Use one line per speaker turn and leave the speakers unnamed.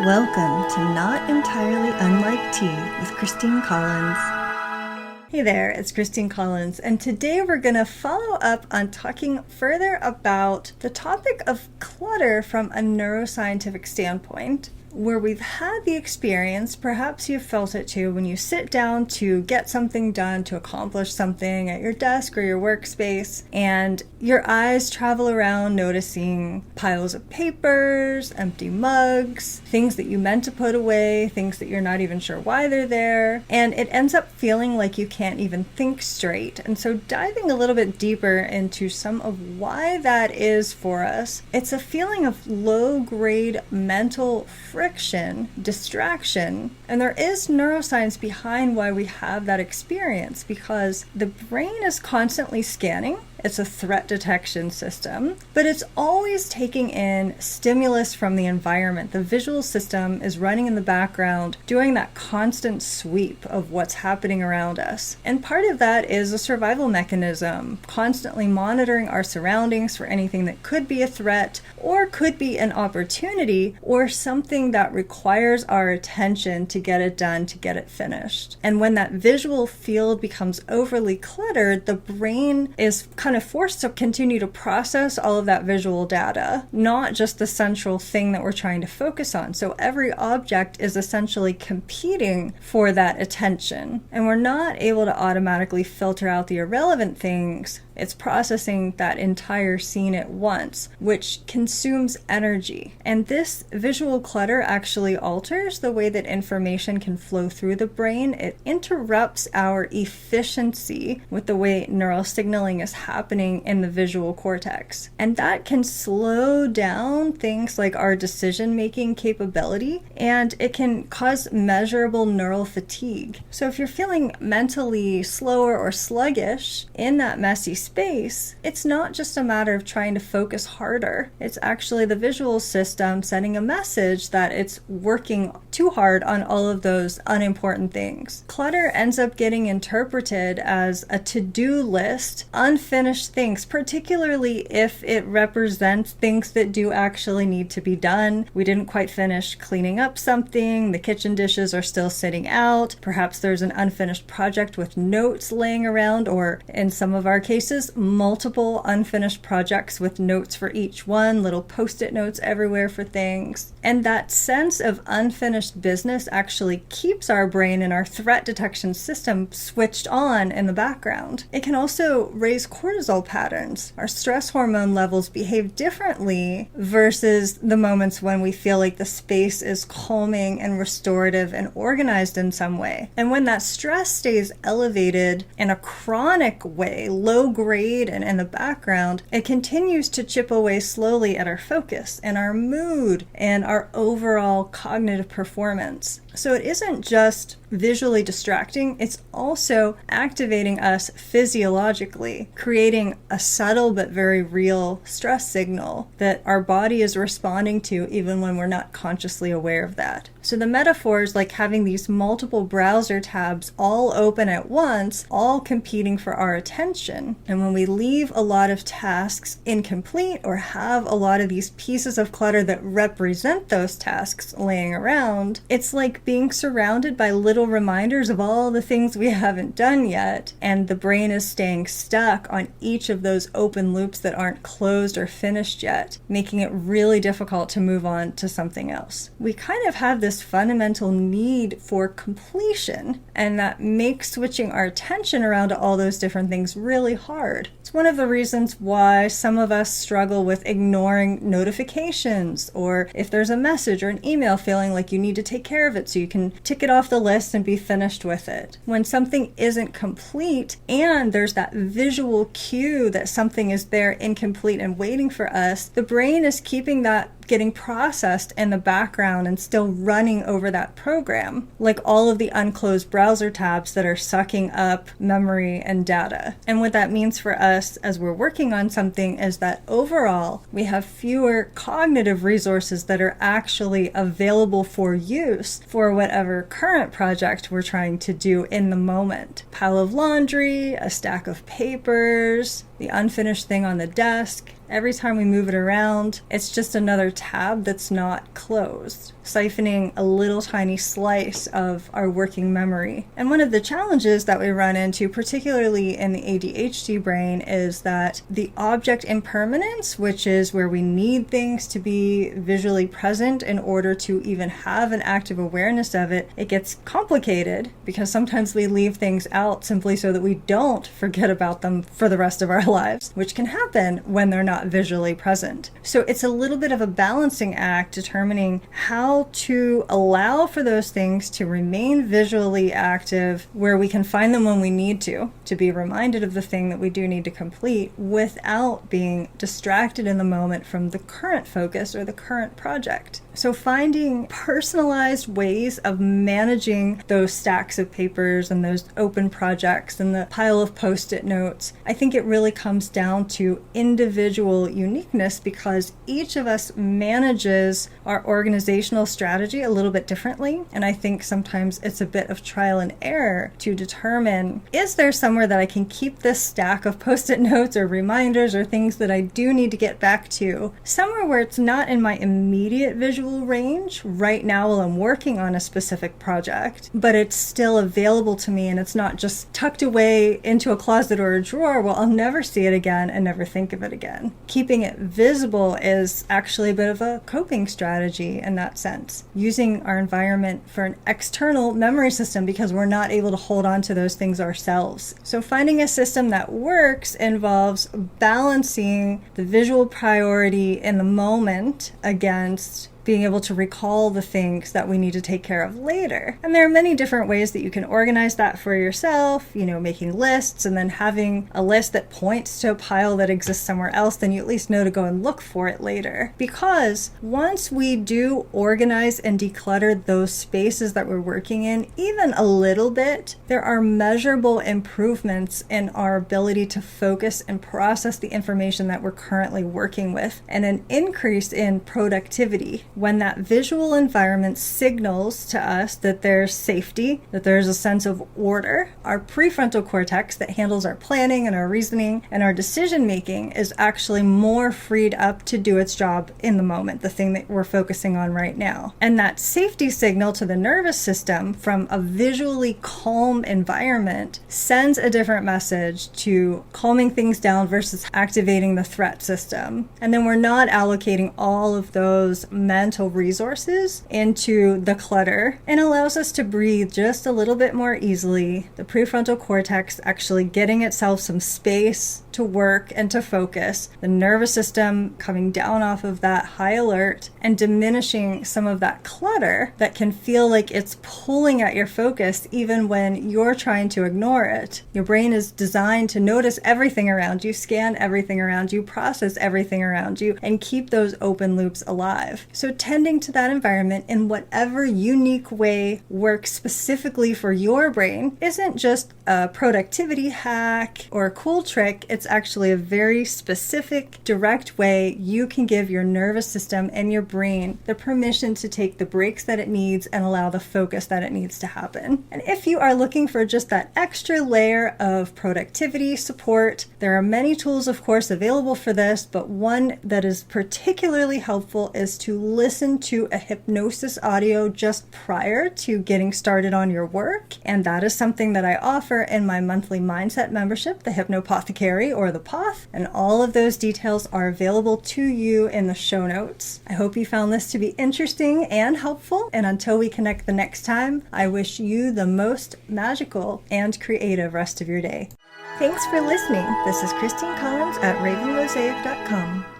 Welcome to Not Entirely Unlike Tea with Christine Collins. Hey there, it's Christine Collins, and today we're going to follow up on talking further about the topic of clutter from a neuroscientific standpoint, where we've had the experience, perhaps you've felt it too, when you sit down to get something done, to accomplish something at your desk or your workspace, and your eyes travel around noticing piles of papers, empty mugs, things that you meant to put away, things that you're not even sure why they're there, and it ends up feeling like you can't even think straight. And so diving a little bit deeper into some of why that is for us, it's a feeling of low-grade mental friction, distraction, and there is neuroscience behind why we have that experience, because the brain is constantly scanning. It's a threat detection system, but it's always taking in stimulus from the environment. The visual system is running in the background, doing that constant sweep of what's happening around us. And part of that is a survival mechanism, constantly monitoring our surroundings for anything that could be a threat or could be an opportunity or something that requires our attention to get it done, to get it finished. And when that visual field becomes overly cluttered, the brain is kind of forced to continue to process all of that visual data, not just the central thing that we're trying to focus on. So every object is essentially competing for that attention, and we're not able to automatically filter out the irrelevant things. It's processing that entire scene at once, which consumes energy. And this visual clutter actually alters the way that information can flow through the brain. It interrupts our efficiency with the way neural signaling is happening in the visual cortex. And that can slow down things like our decision-making capability, and it can cause measurable neural fatigue. So if you're feeling mentally slower or sluggish in that messy space, it's not just a matter of trying to focus harder. It's actually the visual system sending a message that it's working too hard on all of those unimportant things. Clutter ends up getting interpreted as a to-do list, unfinished things, particularly if it represents things that do actually need to be done. We didn't quite finish cleaning up something, the kitchen dishes are still sitting out, perhaps there's an unfinished project with notes laying around, or in some of our cases, multiple unfinished projects with notes for each one, little post-it notes everywhere for things. And that sense of unfinished business actually keeps our brain and our threat detection system switched on in the background. It can also raise cortisol patterns. Our stress hormone levels behave differently versus the moments when we feel like the space is calming and restorative and organized in some way. And when that stress stays elevated in a chronic way, low grade and in the background, it continues to chip away slowly at our focus and our mood and our overall cognitive performance. So it isn't just visually distracting, it's also activating us physiologically, creating a subtle but very real stress signal that our body is responding to even when we're not consciously aware of that. So the metaphor is like having these multiple browser tabs all open at once, all competing for our attention. And when we leave a lot of tasks incomplete or have a lot of these pieces of clutter that represent those tasks laying around, it's like being surrounded by little reminders of all the things we haven't done yet, and the brain is staying stuck on each of those open loops that aren't closed or finished yet, making it really difficult to move on to something else. We kind of have this fundamental need for completion, and that makes switching our attention around to all those different things really hard. It's one of the reasons why some of us struggle with ignoring notifications, or if there's a message or an email, feeling like you need to take care of it so you can tick it off the list and be finished with it. When something isn't complete and there's that visual cue that something is there incomplete and waiting for us, the brain is keeping that getting processed in the background and still running over that program, like all of the unclosed browser tabs that are sucking up memory and data. And what that means for us as we're working on something is that overall, we have fewer cognitive resources that are actually available for use for whatever current project we're trying to do in the moment. Pile of laundry, a stack of papers, the unfinished thing on the desk. Every time we move it around, it's just another tab that's not closed, siphoning a little tiny slice of our working memory. And one of the challenges that we run into, particularly in the ADHD brain, is that the object impermanence, which is where we need things to be visually present in order to even have an active awareness of it, it gets complicated because sometimes we leave things out simply so that we don't forget about them for the rest of our lives, which can happen when they're not visually present. So it's a little bit of a balancing act determining how to allow for those things to remain visually active where we can find them when we need to be reminded of the thing that we do need to complete without being distracted in the moment from the current focus or the current project. So finding personalized ways of managing those stacks of papers and those open projects and the pile of post-it notes, I think it really comes down to individual uniqueness because each of us manages our organizational strategy a little bit differently. And I think sometimes it's a bit of trial and error to determine, is there somewhere that I can keep this stack of post-it notes or reminders or things that I do need to get back to, somewhere where it's not in my immediate visual range right now while I'm working on a specific project, but it's still available to me and it's not just tucked away into a closet or a drawer where I'll never see it again and never think of it again. Keeping it visible is actually a bit of a coping strategy in that sense, using our environment for an external memory system because we're not able to hold on to those things ourselves. So finding a system that works involves balancing the visual priority in the moment against being able to recall the things that we need to take care of later. And there are many different ways that you can organize that for yourself, making lists and then having a list that points to a pile that exists somewhere else, then you at least know to go and look for it later. Because once we do organize and declutter those spaces that we're working in, even a little bit, there are measurable improvements in our ability to focus and process the information that we're currently working with, and an increase in productivity when that visual environment signals to us that there's safety, that there's a sense of order. Our prefrontal cortex that handles our planning and our reasoning and our decision making is actually more freed up to do its job in the moment, the thing that we're focusing on right now. And that safety signal to the nervous system from a visually calm environment sends a different message to calming things down versus activating the threat system. And then we're not allocating all of those mental resources into the clutter, and allows us to breathe just a little bit more easily. The prefrontal cortex actually getting itself some space to work and to focus, the nervous system coming down off of that high alert and diminishing some of that clutter that can feel like it's pulling at your focus even when you're trying to ignore it. Your brain is designed to notice everything around you, scan everything around you, process everything around you, and keep those open loops alive. So tending to that environment in whatever unique way works specifically for your brain isn't just a productivity hack or a cool trick. It's actually a very specific, direct way you can give your nervous system and your brain the permission to take the breaks that it needs and allow the focus that it needs to happen. And if you are looking for just that extra layer of productivity support, there are many tools, of course, available for this, but one that is particularly helpful is to listen to a hypnosis audio just prior to getting started on your work. And that is something that I offer in my monthly mindset membership, the Hypno-Pothecary or the Poth. And all of those details are available to you in the show notes. I hope you found this to be interesting and helpful. And until we connect the next time, I wish you the most magical and creative rest of your day. Thanks for listening. This is Christine Collins at ravenmosaic.com.